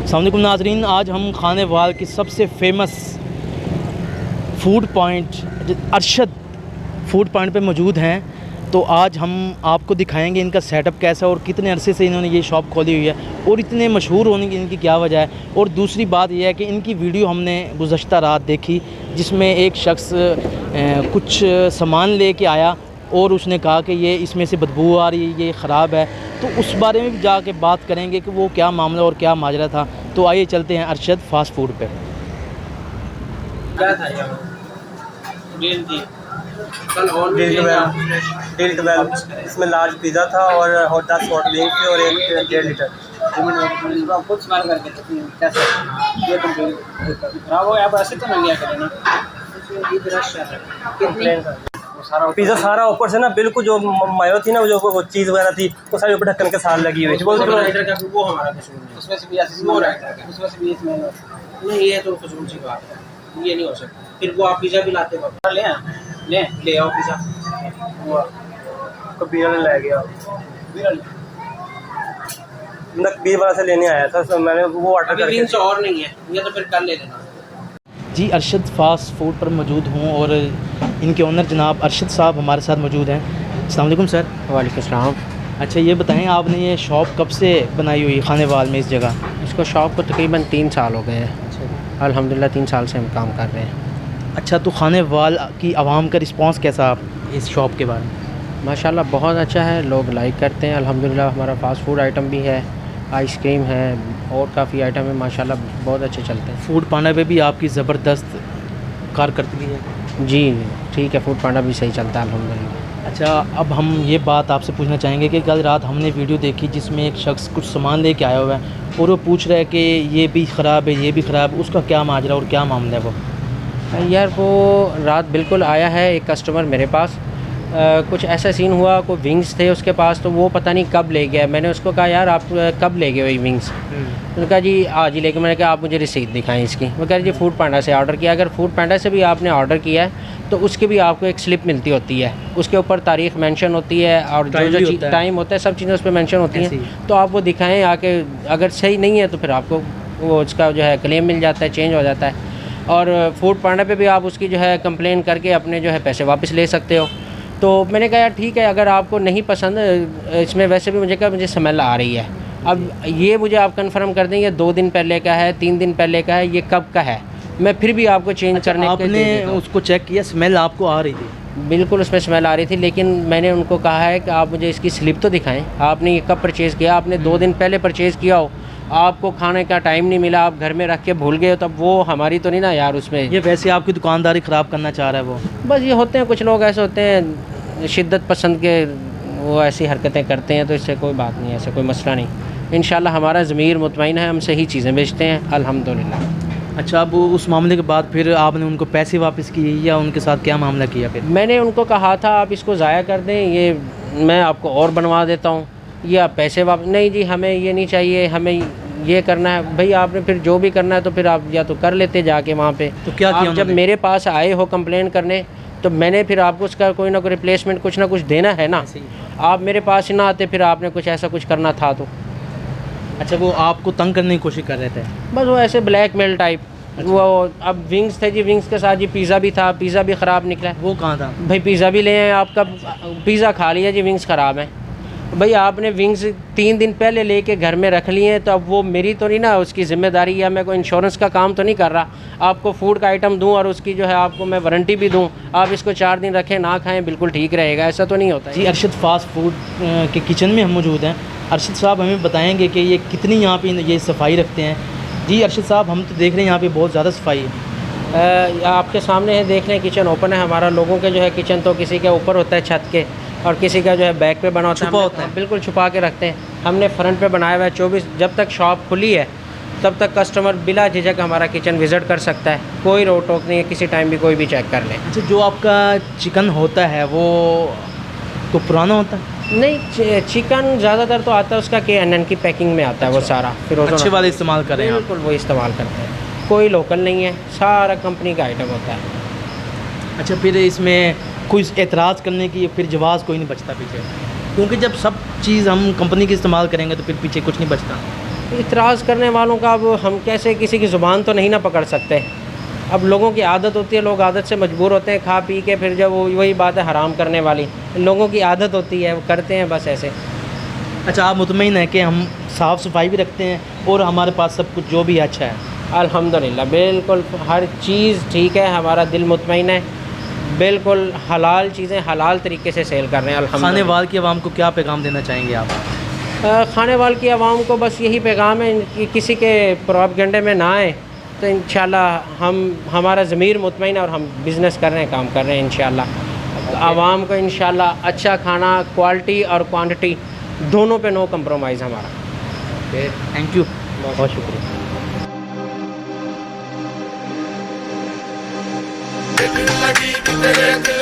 अस्सलाम वालेकुम नाज़रीन, आज हम खाने वाल की सबसे famous food point Arshad food point पे मौजूद हैं। तो आज हम आपको दिखाएंगे इनका सेटअप कैसा है और कितने अरसे से इन्होंने ये शॉप खोली हुई है और इतने मशहूर होने की इनकी क्या वजह है। और दूसरी बात यह है कि इनकी वीडियो हमने गुज़श्ता रात देखी जिसमें एक शख्स कुछ सामान लेके आया और उसने कहा कि ये इसमें से बदबू आ रही है, ये ख़राब है। तो उस बारे में भी जाके बात करेंगे कि वो क्या मामला और क्या माजरा था। तो आइए चलते हैं अरशद फ़ास्ट फ़ूड पे। क्या था यार? डील थी कल और डील 12 इसमें लार्ज पिज़्ज़ा था और हॉट 10 हॉट विंग थी और एक 1.5 लीटर। खुद स्मेल करके तो कैसे ये तो खराब हो आप ऐसे तो नहीं लिया करें ना। कितनी पिज़्ज़ा सारा ऊपर से ना बिल्कुल जो मायो थी ना, जो चीज़ वगैरह थी वो सारी ऊपर ढक्कन के साथ लगी हुई थी। वो हमारा कसूर नहीं, उसमें से भी ऐसे हो रहा है, उसमें से भी इसमें नहीं, ये तो फजूल सी बात है, ये नहीं हो सकता। फिर वो आप पिज़्ज़ा भी लाते हो, ले आओ पिज़्ज़ा, तो पिज़्ज़ा ले गया मैं 20 वाला से लेने आया था, तो मैंने वो ऑर्डर अभी करके और नहीं है, ये तो फिर कल ले लेना। जी अरशद फ़ास्ट फ़ूड पर मौजूद हूँ और इनके ओनर जनाब अरशद साहब हमारे साथ मौजूद हैं। अस्सलाम वालेकुम सर। वालेकुम सलाम। अच्छा ये बताएं, आपने ये शॉप कब से बनाई हुई खाने वाल में इस जगह? इसको शॉप को तकरीबन 3 साल हो गए हैं। अल्हम्दुलिल्लाह 3 साल से हम काम कर रहे हैं। अच्छा, तो खाने वाल की आवाम का रिस्पांस कैसा आप इस शॉप के बारे में? माशाल्लाह बहुत अच्छा है, लोग लाइक करते हैं। अल्हम्दुलिल्लाह हमारा फ़ास्ट फूड आइटम भी है, आइसक्रीम है और काफ़ी आइटम है, माशाल्लाह बहुत अच्छे चलते हैं। फूड पांडा पे भी आपकी ज़बरदस्त कारकर्दगी है? जी ठीक है, फूड पांडा भी सही चलता है अल्हम्दुलिल्लाह। अच्छा, अब हम ये बात आपसे पूछना चाहेंगे कि कल रात हमने वीडियो देखी जिसमें एक शख्स कुछ सामान लेके आया हुआ है और वो पूछ रहा है कि ये भी ख़राब है, ये भी ख़राब है, उसका क्या माजरा और क्या मामला है वो? यार वो रात बिल्कुल आया है एक कस्टमर मेरे पास, कुछ ऐसा सीन हुआ, कोई विंग्स थे उसके पास, तो वो पता नहीं कब ले गया। मैंने उसको कहा यार आप कब ले गए वही विंग्स? उन्होंने कहा जी आज ही लेके। मैंने कहा आप मुझे रिसीट दिखाएं इसकी। वो कह रहे जी फूड पांडा से ऑर्डर किया। अगर फूड पांडा से भी आपने ऑर्डर किया है तो उसके भी आपको एक स्लिप मिलती होती है, उसके ऊपर तारीख मेंशन होती है और जो टाइम होता है सब चीज़ें उस पर मेंशन होती हैं। तो आप वो दिखाएं आके, अगर सही नहीं है तो फिर आपको वो उसका जो है क्लेम मिल जाता है, चेंज हो जाता है। और फूड पांडा पे भी आप उसकी जो है कंप्लेन करके अपने जो है पैसे वापस ले सकते हो। तो मैंने कहा यार ठीक है, अगर आपको नहीं पसंद, इसमें वैसे भी मुझे स्मेल आ रही है, अब ये मुझे आप कंफर्म कर देंगे 2 दिन पहले का है, 3 दिन पहले का है, ये कब का है, मैं फिर भी आपको चेंज करने के आपने उसको चेक किया, स्मेल आपको आ रही थी? बिल्कुल उसमें स्मेल आ रही थी, लेकिन मैंने उनको कहा है कि आप मुझे इसकी स्लिप तो दिखाएं, आपने ये कब परचेज़ किया? आपने 2 दिन पहले परचेज़ किया हो, आपको खाने का टाइम नहीं मिला, आप घर में रख के भूल गए हो, तब वो हमारी तो नहीं ना यार उसमें। ये वैसे आपकी दुकानदारी ख़राब करना चाह रहा है वो? बस ये होते हैं कुछ लोग ऐसे होते हैं शिद्दत पसंद के, वो ऐसी हरकतें करते हैं, तो इससे कोई बात नहीं है, ऐसा कोई मसला नहीं। इंशाल्लाह हमारा ज़मीर मुतमईन है, हम सही चीज़ें बेचते हैं अल्हम्दुलिल्लाह। अच्छा, अब उस मामले के बाद फिर आपने उनको पैसे वापस किए या उनके साथ क्या मामला किया फिर? मैंने उनको कहा था आप इसको ज़ाया कर दें, ये मैं आपको और बनवा देता हूँ, ये आप पैसे वापस। नहीं जी हमें ये नहीं चाहिए, हमें ये करना है। भाई आपने फिर जो भी करना है तो फिर आप या तो कर लेते जाके वहाँ पे। तो क्या किया? जब मेरे पास आए हो कंप्लेन करने तो मैंने फिर आपको उसका कोई ना कोई रिप्लेसमेंट कुछ ना कुछ देना है ना। आप मेरे पास ही ना आते, फिर आपने कुछ ऐसा कुछ करना था तो। अच्छा, वो आपको तंग करने की कोशिश कर रहे थे? बस वो ऐसे ब्लैकमेल टाइप। वो अब विंग्स थे जी, विंग्स के साथ जी पिज़्ज़ा भी था, पिज़्ज़ा भी ख़राब निकला। वो कहाँ था? भाई पिज़्ज़ा भी ले आए, आपका पिज़्ज़ा खा लिया जी, विंग्स ख़राब हैं। भाई आपने विंग्स 3 दिन पहले लेके घर में रख लिए हैं, तो अब वो मेरी तो नहीं ना उसकी ज़िम्मेदारी, या मैं कोई इंश्योरेंस का काम तो नहीं कर रहा आपको फूड का आइटम दूं और उसकी जो है आपको मैं वारंटी भी दूं, आप इसको 4 दिन रखें ना खाएं बिल्कुल ठीक रहेगा, ऐसा तो नहीं होता। जी अरशद फ़ास्ट फ़ूड के किचन में हम मौजूद हैं। अरशद साहब हमें बताएंगे कि ये कितनी यहाँ पे ये सफाई रखते हैं? जी अरशद साहब, हम तो देख रहे हैं यहाँ पे बहुत ज़्यादा सफाई है। आपके सामने है, देख लें किचन ओपन है हमारा। लोगों के जो है किचन तो किसी के ऊपर होता है छत के, और किसी का जो है बैक पे बना होता है, बिल्कुल छुपा के रखते हैं। हमने फ्रंट पे बनाया हुआ है। 24 जब तक शॉप खुली है तब तक कस्टमर बिला झिझक हमारा किचन विज़िट कर सकता है, कोई रोक टोक नहीं है, किसी टाइम भी कोई भी चेक कर लें। अच्छा, जो आपका चिकन होता है वो तो पुराना होता है? नहीं, चिकन ज़्यादातर तो आता है उसका KNN की पैकिंग में आता है। वो सारा फिर अच्छे वाले इस्तेमाल कर रहे हैं? बिल्कुल वो इस्तेमाल करते हैं, कोई लोकल नहीं है, सारा कंपनी का आइटम होता है। अच्छा, फिर इसमें कोई एतराज़ करने की फिर जवाज़ कोई नहीं बचता पीछे, क्योंकि जब सब चीज़ हम कंपनी की इस्तेमाल करेंगे तो फिर पीछे कुछ नहीं बचता। इतराज़ करने वालों का अब हम कैसे, किसी की ज़ुबान तो नहीं ना पकड़ सकते। अब लोगों की आदत होती है, लोग आदत से मजबूर होते हैं खा पी के, फिर जब वही बात है हराम करने वाली, लोगों की आदत होती है, वो करते हैं बस ऐसे। अच्छा, आप मुतमईन हैं कि हम साफ़ सफाई भी रखते हैं और हमारे पास सब कुछ जो भी अच्छा है? अल्हम्दुलिल्लाह बिल्कुल हर चीज़ ठीक है, हमारा दिल मुतमईन है, बिल्कुल हलाल चीज़ें हलाल तरीके से सेल कर रहे हैं खाने अल्हम्दुलिल्लाह। वाल की आवाम को क्या पैगाम देना चाहेंगे आप? खाने वाल की आवाम को बस यही पैगाम है कि किसी के प्रोपगेंडे में ना आए, तो इंशाल्लाह हमारा ज़मीर मुतमईन है और हम बिज़नेस कर रहे हैं, काम कर रहे हैं इंशाल्लाह। आवाम को इंशाल्लाह अच्छा खाना, क्वालिटी और क्वांटिटी दोनों पे नो कंप्रोमाइज़ हमारा। थैंक यू, बहुत शुक्रिया। लगी कि तेरे दिल